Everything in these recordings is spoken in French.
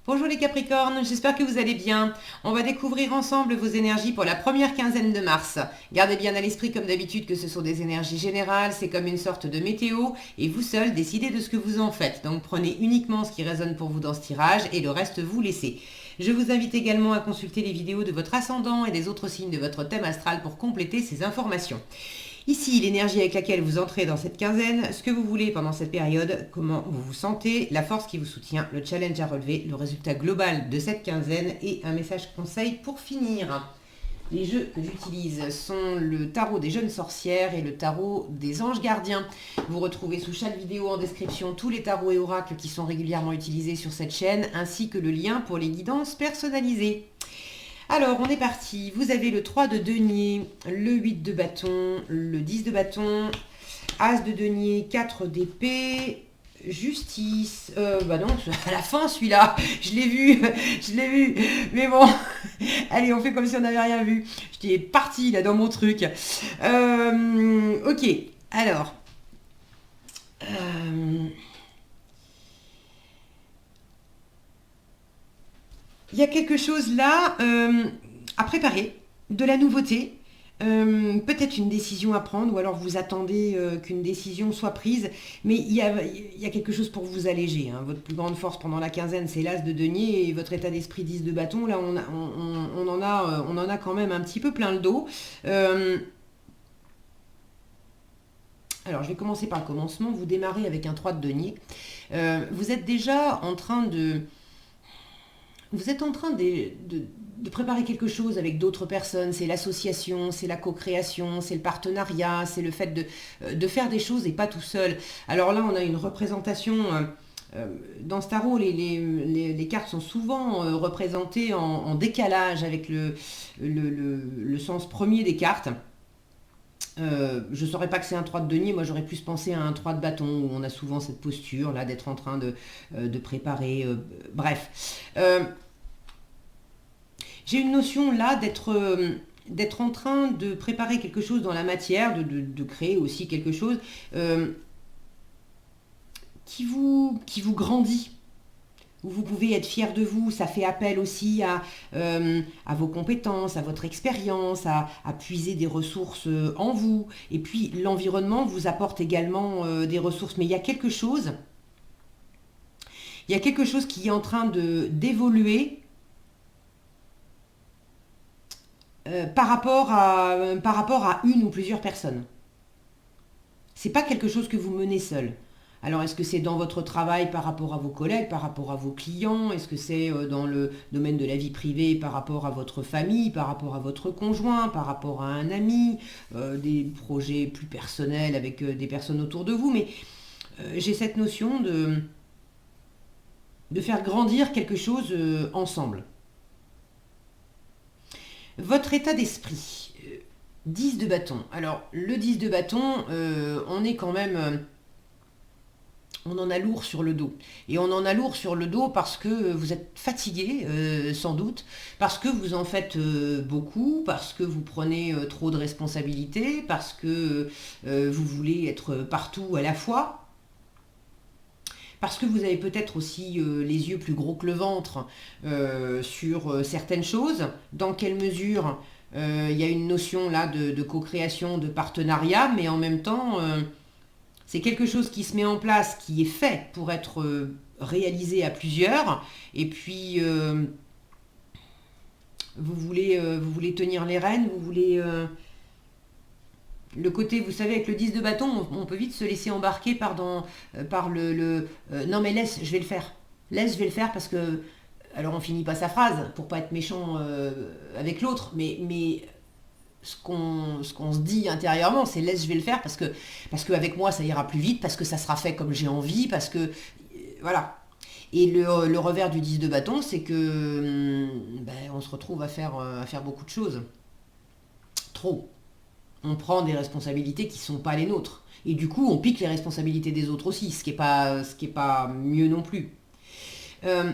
Bonjour les Capricornes, j'espère que vous allez bien. On va découvrir ensemble vos énergies pour la première quinzaine de mars. Gardez bien à l'esprit comme d'habitude que ce sont des énergies générales, c'est comme une sorte de météo et vous seuls décidez de ce que vous en faites. Donc prenez uniquement ce qui résonne pour vous dans ce tirage et le reste vous laissez. Je vous invite également à consulter les vidéos de votre ascendant et des autres signes de votre thème astral pour compléter ces informations. Ici, l'énergie avec laquelle vous entrez dans cette quinzaine, ce que vous voulez pendant cette période, comment vous vous sentez, la force qui vous soutient, le challenge à relever, le résultat global de cette quinzaine et un message conseil pour finir. Les jeux que j'utilise sont le tarot des jeunes sorcières et le tarot des anges gardiens. Vous retrouvez sous chaque vidéo en description tous les tarots et oracles qui sont régulièrement utilisés sur cette chaîne, ainsi que le lien pour les guidances personnalisées. Alors, on est parti. Vous avez le 3 de denier, le 8 de bâton, le 10 de bâton, as de denier, 4 d'épée, justice. Bah non, à la fin celui-là, je l'ai vu. Mais bon, allez, on fait comme si on n'avait rien vu. J'étais partie là dans mon truc. Ok, alors. Il y a quelque chose là à préparer, de la nouveauté, peut-être une décision à prendre, ou alors vous attendez qu'une décision soit prise, mais il y a quelque chose pour vous alléger. Hein. Votre plus grande force pendant la quinzaine, c'est l'as de denier, et votre état d'esprit 10 de bâton, là on en a quand même un petit peu plein le dos. Alors je vais commencer par le commencement, vous démarrez avec un 3 de denier. Vous êtes déjà en train de... Vous êtes en train de préparer quelque chose avec d'autres personnes, c'est l'association, c'est la co-création, c'est le partenariat, c'est le fait de faire des choses et pas tout seul. Alors là, on a une représentation, dans ce tarot, les cartes sont souvent représentées en décalage avec le sens premier des cartes. Je ne saurais pas que c'est un 3 de denier, moi j'aurais plus pensé à un 3 de bâton, où on a souvent cette posture là d'être en train de préparer. Bref. J'ai une notion là d'être en train de préparer quelque chose dans la matière, de créer aussi quelque chose qui vous grandit, où vous pouvez être fier de vous. Ça fait appel aussi à vos compétences, à votre expérience, à puiser des ressources en vous. Et puis l'environnement vous apporte également des ressources. Mais il y a quelque chose qui est en train d'évoluer par rapport à une ou plusieurs personnes. C'est pas quelque chose que vous menez seul. Alors, est-ce que c'est dans votre travail par rapport à vos collègues, par rapport à vos clients? Est-ce que c'est dans le domaine de la vie privée par rapport à votre famille, par rapport à votre conjoint, par rapport à un ami, des projets plus personnels avec des personnes autour de vous? Mais j'ai cette notion de faire grandir quelque chose ensemble. Votre état d'esprit, 10 de bâton. Alors, le 10 de bâton, on est quand même... on en a lourd sur le dos. Et on en a lourd sur le dos parce que vous êtes fatigué, sans doute, parce que vous en faites beaucoup, parce que vous prenez trop de responsabilités, parce que vous voulez être partout à la fois, parce que vous avez peut-être aussi les yeux plus gros que le ventre sur certaines choses. Dans quelle mesure il y a une notion là de co-création, de partenariat, mais en même temps, c'est quelque chose qui se met en place, qui est fait pour être réalisé à plusieurs. Et puis, vous voulez tenir les rênes, vous voulez... le côté, vous savez, avec le 10 de bâton, on peut vite se laisser embarquer par non mais laisse, je vais le faire. Laisse, je vais le faire parce que... Alors on finit pas sa phrase pour pas être méchant avec l'autre, mais ce qu'on se dit intérieurement, c'est laisse, je vais le faire parce que avec moi ça ira plus vite, parce que ça sera fait comme j'ai envie, parce que... voilà. Et le revers du 10 de bâton, c'est que on se retrouve à faire beaucoup de choses. Trop. On prend des responsabilités qui ne sont pas les nôtres. Et du coup, on pique les responsabilités des autres aussi, ce qui est pas mieux non plus. Euh,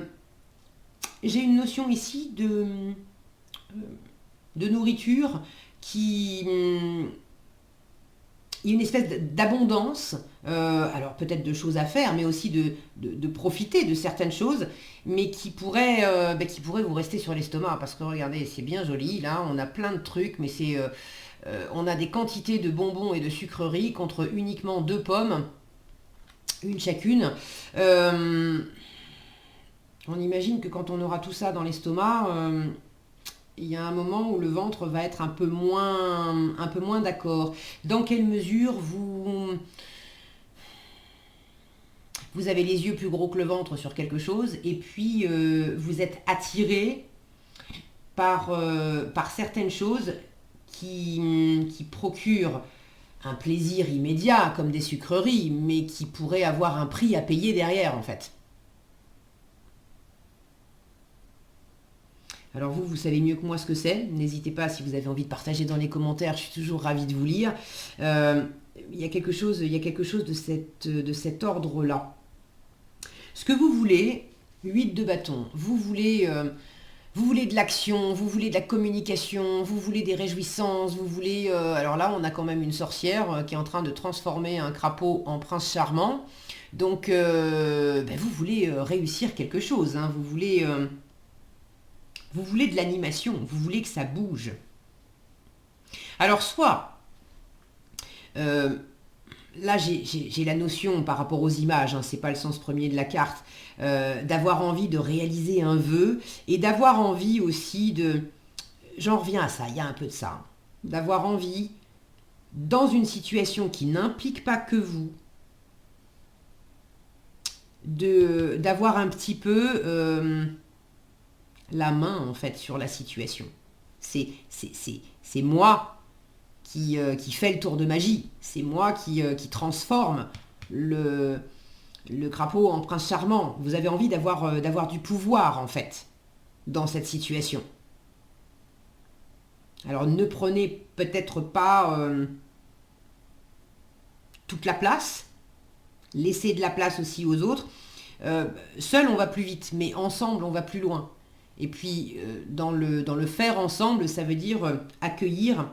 j'ai une notion ici de nourriture qui il y a une espèce d'abondance, alors peut-être de choses à faire, mais aussi de profiter de certaines choses, mais qui pourraient vous rester sur l'estomac, parce que regardez, c'est bien joli, là, on a plein de trucs, mais on a des quantités de bonbons et de sucreries contre uniquement 2 pommes, une chacune. On imagine que quand on aura tout ça dans l'estomac, il y a un moment où le ventre va être un peu moins d'accord. Dans quelle mesure vous avez les yeux plus gros que le ventre sur quelque chose, et puis vous êtes attiré par certaines choses qui procurent un plaisir immédiat, comme des sucreries, mais qui pourraient avoir un prix à payer derrière, en fait. Alors vous savez mieux que moi ce que c'est. N'hésitez pas, si vous avez envie de partager dans les commentaires, je suis toujours ravie de vous lire. Il y a quelque chose de cet ordre-là. Ce que vous voulez, 8 de bâton, vous voulez de l'action, vous voulez de la communication, vous voulez des réjouissances, vous voulez... alors là, on a quand même une sorcière qui est en train de transformer un crapaud en prince charmant. Donc, vous voulez réussir quelque chose, hein, vous voulez de l'animation, vous voulez que ça bouge. Alors soit, là j'ai la notion par rapport aux images, hein, c'est pas le sens premier de la carte, d'avoir envie de réaliser un vœu et d'avoir envie aussi de... J'en reviens à ça, il y a un peu de ça. Hein, d'avoir envie, dans une situation qui n'implique pas que vous, d'avoir un petit peu... la main en fait sur la situation. C'est moi qui fait le tour de magie. C'est moi qui transforme le crapaud en prince charmant. Vous avez envie d'avoir du pouvoir en fait dans cette situation. Alors ne prenez peut-être pas toute la place. Laissez de la place aussi aux autres. Seul on va plus vite, mais ensemble on va plus loin. Et puis, dans le faire ensemble, ça veut dire accueillir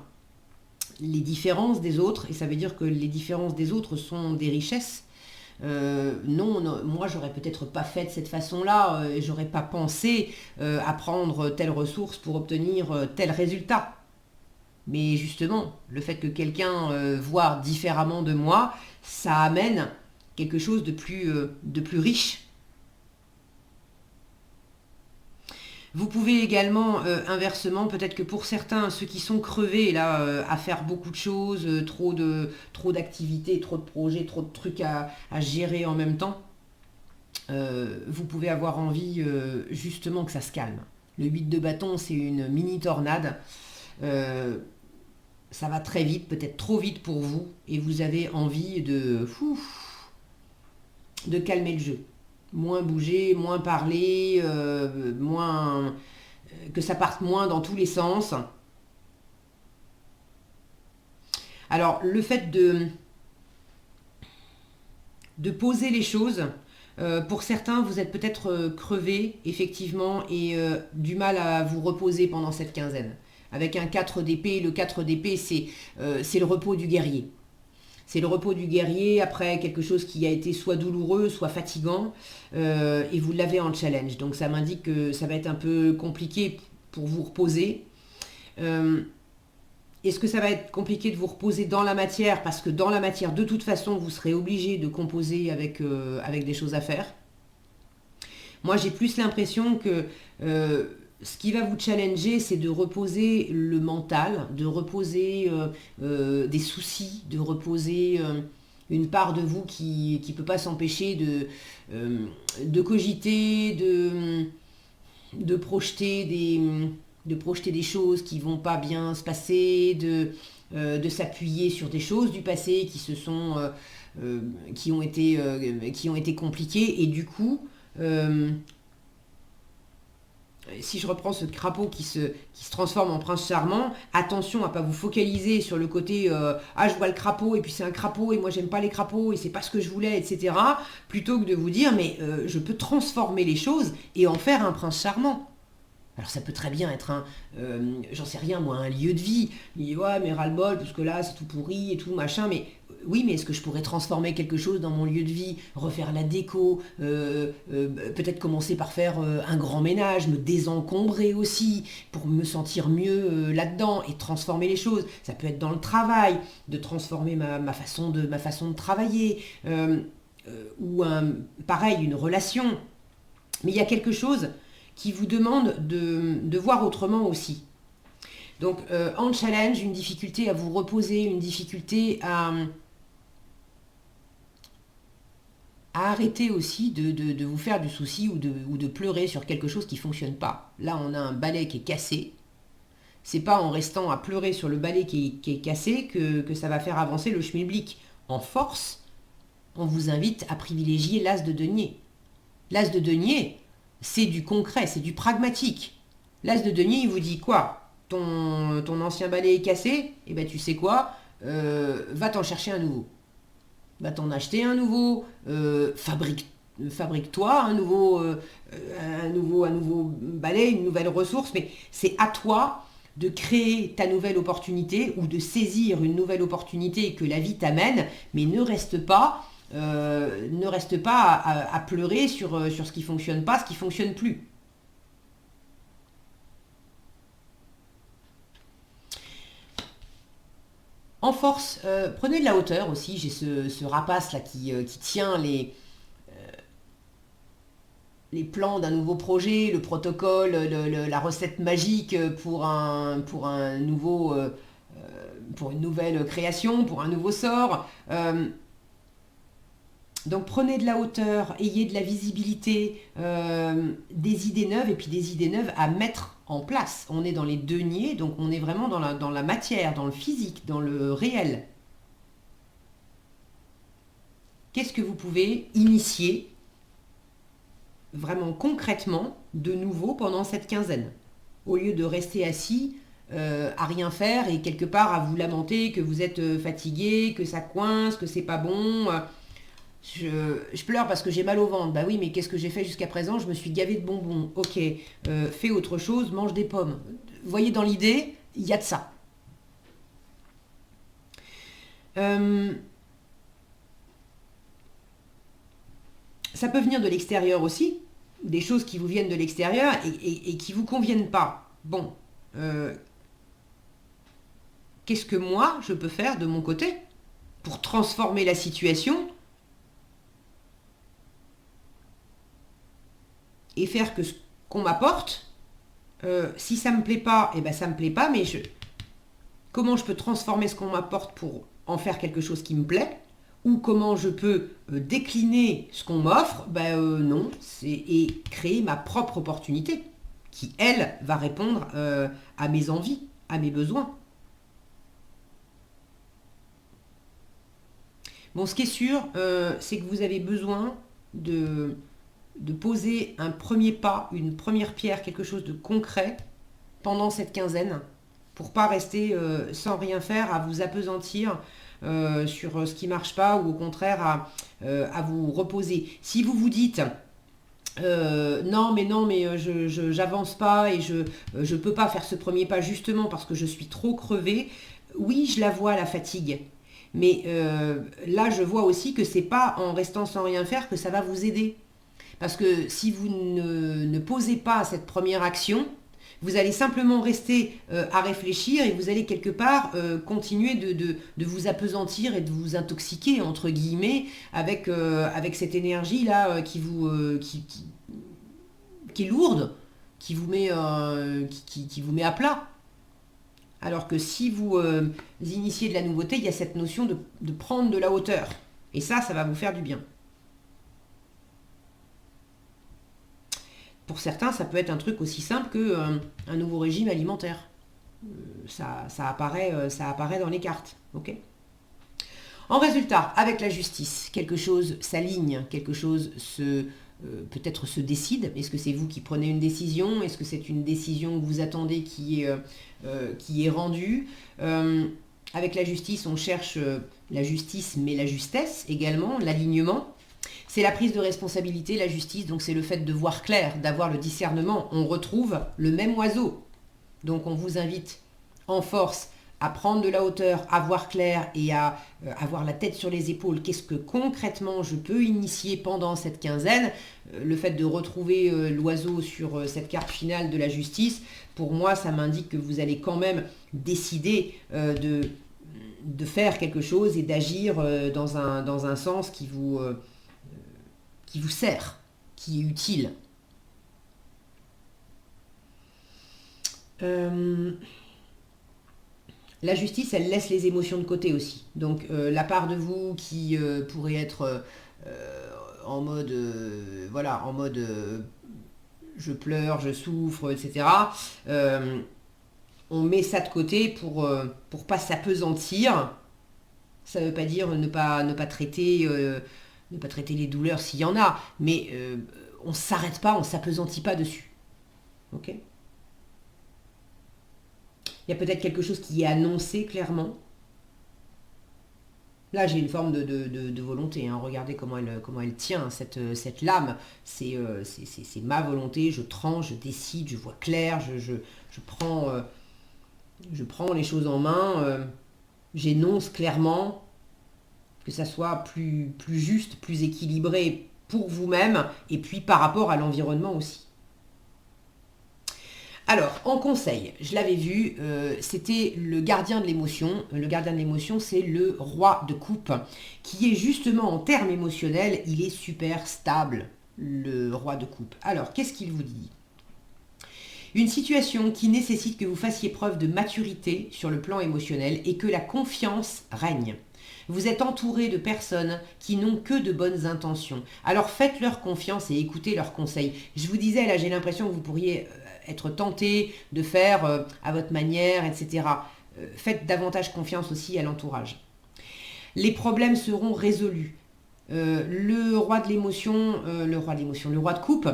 les différences des autres, et ça veut dire que les différences des autres sont des richesses. Non, moi, j'aurais peut-être pas fait de cette façon-là, j'aurais pas pensé à prendre telle ressource pour obtenir tel résultat. Mais justement, le fait que quelqu'un voit différemment de moi, ça amène quelque chose de plus riche. Vous pouvez également, inversement, peut-être que pour certains, ceux qui sont crevés là, à faire beaucoup de choses, trop d'activités, trop de projets, trop de trucs à gérer en même temps, vous pouvez avoir envie justement que ça se calme. Le 8 de bâton, c'est une mini tornade. Ça va très vite, peut-être trop vite pour vous, et vous avez envie de calmer le jeu. Moins bouger, moins parler, que ça parte moins dans tous les sens. Alors, le fait de poser les choses, pour certains, vous êtes peut-être crevé, effectivement, et du mal à vous reposer pendant cette quinzaine. Avec un 4 d'épée, le 4 d'épée, c'est le repos du guerrier. C'est le repos du guerrier après quelque chose qui a été soit douloureux, soit fatigant, et vous l'avez en challenge. Donc ça m'indique que ça va être un peu compliqué pour vous reposer. Est-ce que ça va être compliqué de vous reposer dans la matière? Parce que dans la matière, de toute façon, vous serez obligé de composer avec des choses à faire. Moi, j'ai plus l'impression que... ce qui va vous challenger, c'est de reposer le mental, de reposer des soucis, de reposer une part de vous qui ne peut pas s'empêcher de cogiter, de projeter des choses qui ne vont pas bien se passer, de s'appuyer sur des choses du passé qui ont été compliquées, et du coup... si je reprends ce crapaud qui se transforme en prince charmant, attention à ne pas vous focaliser sur le côté je vois le crapaud et puis c'est un crapaud et moi j'aime pas les crapauds et c'est pas ce que je voulais, etc. Plutôt que de vous dire mais je peux transformer les choses et en faire un prince charmant. Alors ça peut très bien être j'en sais rien moi, un lieu de vie. Il dit ouais mais ras-le-bol parce que là c'est tout pourri et tout machin, mais oui mais est-ce que je pourrais transformer quelque chose dans mon lieu de vie, refaire la déco, peut-être commencer par faire un grand ménage, me désencombrer aussi pour me sentir mieux là-dedans et transformer les choses. Ça peut être dans le travail, de transformer ma façon de travailler, ou pareil une relation. Mais il y a quelque chose qui vous demande de voir autrement aussi. Donc en challenge, une difficulté à vous reposer, une difficulté à arrêter aussi de vous faire du souci ou de pleurer sur quelque chose qui ne fonctionne pas. Là, on a un balai qui est cassé. C'est pas en restant à pleurer sur le balai qui est cassé que ça va faire avancer le schmilblick. En force, on vous invite à privilégier l'as de denier. L'as de denier, c'est du concret, c'est du pragmatique. L'as de denier, il vous dit quoi? Ton ancien balai est cassé? Eh ben tu sais quoi? Va t'en chercher un nouveau. Va t'en acheter un nouveau. Fabrique-toi un nouveau balai, une nouvelle ressource. Mais c'est à toi de créer ta nouvelle opportunité ou de saisir une nouvelle opportunité que la vie t'amène, mais ne reste pas à pleurer sur ce qui ne fonctionne pas, ce qui ne fonctionne plus. En force, prenez de la hauteur aussi. J'ai ce rapace là qui tient les plans d'un nouveau projet, le protocole, la recette magique pour pour une nouvelle création, pour un nouveau sort. Donc prenez de la hauteur, ayez de la visibilité, des idées neuves et puis des idées neuves à mettre en place. On est dans les deniers, donc on est vraiment dans la matière, dans le physique, dans le réel. Qu'est-ce que vous pouvez initier vraiment concrètement de nouveau pendant cette quinzaine? Au lieu de rester assis à rien faire et quelque part à vous lamenter que vous êtes fatigué, que ça coince, que c'est pas bon. Je pleure parce que j'ai mal au ventre. Bah oui, mais qu'est-ce que j'ai fait jusqu'à présent? Je me suis gavé de bonbons. Ok, fais autre chose, mange des pommes. Vous voyez, dans l'idée, il y a de ça. Ça peut venir de l'extérieur aussi, des choses qui vous viennent de l'extérieur et qui ne vous conviennent pas. Bon, qu'est-ce que moi, je peux faire de mon côté pour transformer la situation et faire que ce qu'on m'apporte, si ça me plaît pas, eh ben ça me plaît pas, mais comment je peux transformer ce qu'on m'apporte pour en faire quelque chose qui me plaît, ou comment je peux décliner ce qu'on m'offre, non, et créer ma propre opportunité, qui, elle, va répondre à mes envies, à mes besoins. Bon, ce qui est sûr, c'est que vous avez besoin de poser un premier pas, une première pierre, quelque chose de concret pendant cette quinzaine, pour pas rester sans rien faire, à vous appesantir sur ce qui marche pas, ou au contraire à vous reposer. Si vous vous dites non mais j'avance pas et je peux pas faire ce premier pas justement parce que je suis trop crevée, oui je la vois la fatigue. Mais là je vois aussi que c'est pas en restant sans rien faire que ça va vous aider. Parce que si vous ne posez pas cette première action, vous allez simplement rester à réfléchir et vous allez quelque part continuer de vous appesantir et de vous intoxiquer, entre guillemets, avec cette énergie-là qui est lourde, qui vous met à plat. Alors que si vous initiez de la nouveauté, il y a cette notion de prendre de la hauteur. Et ça va vous faire du bien. Pour certains, ça peut être un truc aussi simple qu'un nouveau régime alimentaire. Ça apparaît dans les cartes. Okay. En résultat, avec la justice, quelque chose s'aligne, quelque chose peut-être se décide. Est-ce que c'est vous qui prenez une décision? Est-ce que c'est une décision que vous attendez qui est rendue? Avec la justice, on cherche la justice, mais la justesse également, l'alignement. C'est la prise de responsabilité, la justice, donc c'est le fait de voir clair, d'avoir le discernement. On retrouve le même oiseau. Donc on vous invite en force à prendre de la hauteur, à voir clair et à avoir la tête sur les épaules. Qu'est-ce que concrètement je peux initier pendant cette quinzaine? Le fait de retrouver l'oiseau sur cette carte finale de la justice, pour moi, ça m'indique que vous allez quand même décider de faire quelque chose et d'agir dans un sens qui vous sert, qui est utile. La justice, elle laisse les émotions de côté aussi. Donc la part de vous qui pourrait être en mode, voilà, en mode je pleure, je souffre, etc. On met ça de côté pour pas s'apesantir. Ça ne veut pas dire ne pas traiter les douleurs s'il y en a, mais on ne s'arrête pas, on ne s'apesantit pas dessus. Ok ? Il y a peut-être quelque chose qui est annoncé clairement. Là, j'ai une forme de volonté. Hein. Regardez comment elle tient, cette lame. C'est ma volonté. Je tranche, je décide, je vois clair, je prends les choses en main. J'énonce clairement que ça soit plus juste, plus équilibré pour vous-même et puis par rapport à l'environnement aussi. Alors, en conseil, je l'avais vu, c'était le gardien de l'émotion. Le gardien de l'émotion, c'est le roi de coupe, qui est justement en termes émotionnels, il est super stable, le roi de coupe. Alors, qu'est-ce qu'il vous dit ? Une situation qui nécessite que vous fassiez preuve de maturité sur le plan émotionnel et que la confiance règne. Vous êtes entouré de personnes qui n'ont que de bonnes intentions. Alors faites-leur confiance et écoutez leurs conseils. Je vous disais, là, j'ai l'impression que vous pourriez être tenté de faire à votre manière, etc. Faites davantage confiance aussi à l'entourage. Les problèmes seront résolus. Le roi de coupe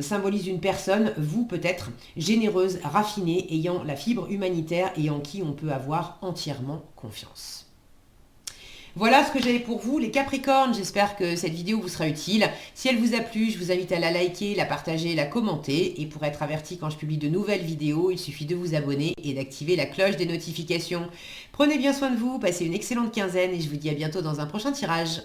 symbolise une personne, vous peut-être, généreuse, raffinée, ayant la fibre humanitaire et en qui on peut avoir entièrement confiance. Voilà ce que j'avais pour vous, les Capricornes. J'espère que cette vidéo vous sera utile. Si elle vous a plu, je vous invite à la liker, la partager, la commenter. Et pour être averti quand je publie de nouvelles vidéos, il suffit de vous abonner et d'activer la cloche des notifications. Prenez bien soin de vous, passez une excellente quinzaine et je vous dis à bientôt dans un prochain tirage.